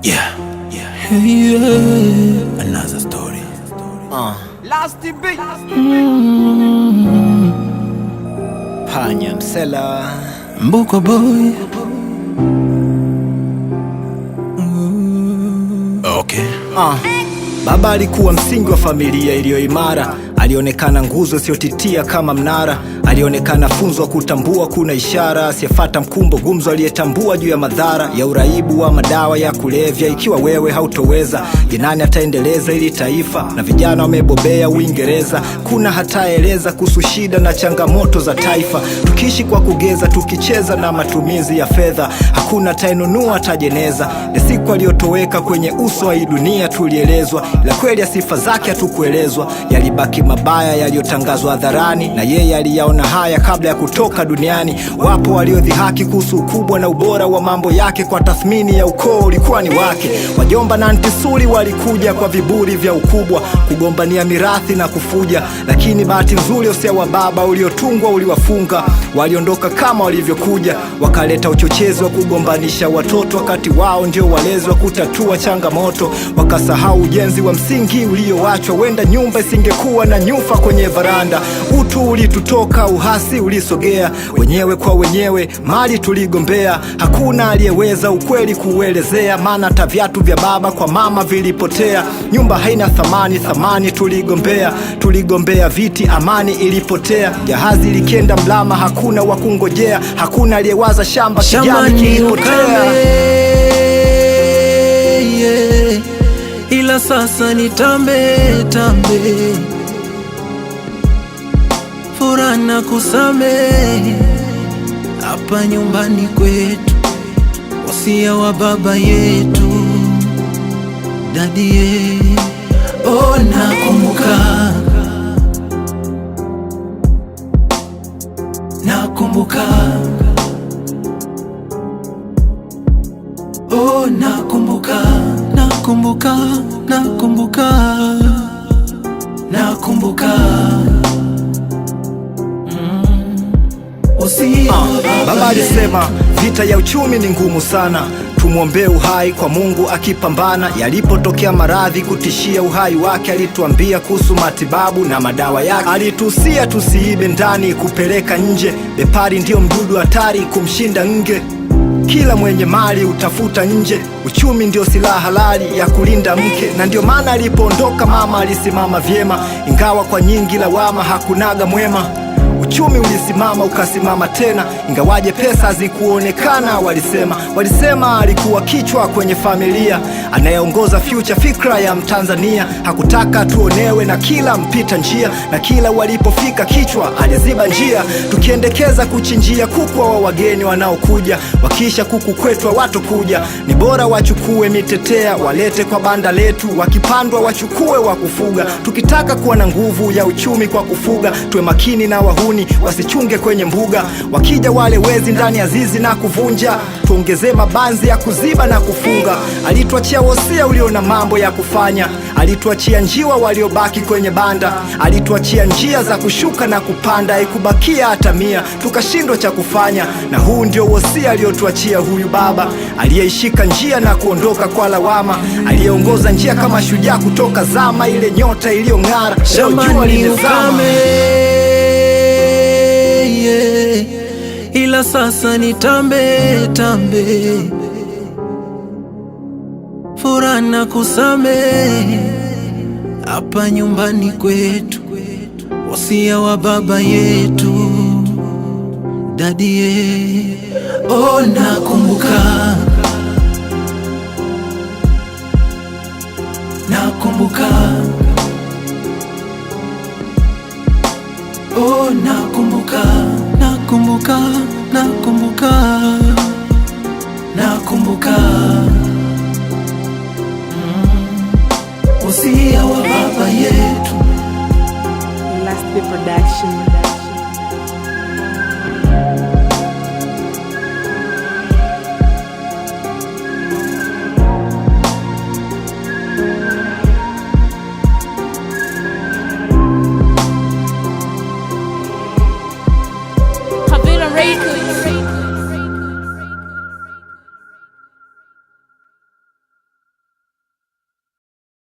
Yeah. Another story. Last beat. Panya Msela Mbuko boy. Okay. Baba alikuwa msingi wa familia iliyo imara. Alionekana nguzo isiyotitia kama mnara. Alionekana funzo wa kutambua kuna ishara. Asiyefata mkumbo gumzo, aliyetambua juu ya madhara ya uraibu wa madawa ya kulevya. Ikiwa wewe hautoweza, je, nani ataendeleza ili taifa? Na vijana wamebobea Uingereza. Kuna hataeleza kuhusu shida na changamoto za taifa. Tukiishi kwa kugeza, tukicheza na matumizi ya fedha, hakuna atainunua atajeneza. Ni siku aliyotoweka kwenye uso wa hii dunia tulielezwa, ila kweli ya sifa zake hatukuelezwa. Yalibaki mabaya yaliyotangazwa hadharani, na yeye aliyaona haya kabla ya kutoka duniani. Wapo waliodhihaki kuhusu ukubwa na ubora wa mambo yake, kwa tathmini ya ukoo ulikuwa ni wake. Wajomba na antisuri walikuja kwa viburi vya ukubwa, kugombania mirathi na kufuja. Lakini bahati nzuri usia wa baba uliotungwa uliwafunga. Waliondoka kama walivyokuja, wakaleta uchochezi wa kugombanisha watoto, wakati wao ndio walezi wa kutatua changamoto. Wakasahau ujenzi wa msingi ulioachwa, wenda nyumba isingekuwa na nyufa kwenye varanda. Utu ulitutoka, uhasi ulisogea, wenyewe kwa wenyewe mali tuligombea. Hakuna aliyeweza ukweli kuelezea, maana hata viatu vya baba kwa mama vilipotea. Nyumba haina thamani, thamani tuligombea viti, amani ilipotea. Jahazi likienda mlama, hakuna wakungojea. Hakuna aliyewaza shamba kijani kilipotea. Ila sasa ni tambe furaha na kusamehe. Hapa nyumbani kwetu, wasia wa baba yetu dadie. Oh, nakumbuka oh, nakumbuka Baba alisema vita ya uchumi ni ngumu sana, tumwombee uhai kwa Mungu akipambana. Yalipotokea maradhi kutishia uhai wake, alituambia kuhusu matibabu na madawa yake. Alituhusia tusiibe ndani, kupeleka nje. Bepari ndio mdudu hatari kumshinda nge. Kila mwenye mali utafuta nje, uchumi ndio silaha halali ya kulinda mke. Na ndio maana alipoondoka mama alisimama vyema, ingawa kwa nyingi lawama hakunaga mwema. Uchumi ulisimama ukasimama tena, ingawaje pesa hazikuonekana. Walisema alikuwa kichwa kwenye familia, anayeongoza future, fikra ya Mtanzania. Hakutaka tuonewe na kila mpita njia, na kila walipofika kichwa aliziba njia. Tukiendekeza kuchinjia kukwa wa wageni wanaokuja, wakisha kuku kwetu hawatokuja. Ni bora wachukue mitetea walete kwa banda letu, wakipandwa wachukue wa kufuga. Tukitaka kuwa na nguvu ya uchumi kwa kufuga, tuwe makini na wahuni wasichunge kwenye mbuga. Wakija wale wezi ndani ya zizi na kuvunja, tuongezee mabanzi ya kuziba na kufunga. Alituachia wosia ulio na mambo ya kufanya, alituachia njiwa waliobaki kwenye banda. Alituachia njia za kushuka na kupanda, haikubakia hata 100 tukashindwa cha kufanya. Na huu ndio wosia aliotuachia huyu baba, aliyeishika njia na kuondoka kwa lawama. Aliyeongoza njia kama shujaa kutoka zama, ile nyota iliyong'ara leo jua limezama. Ila sasa ni tambe furaha na kusamehe. Hapa nyumbani kwetu, wasia wa baba yetu dadie. Oh, nakumbuka oh, nakumbuka Usia wa baba yetu. Last Production.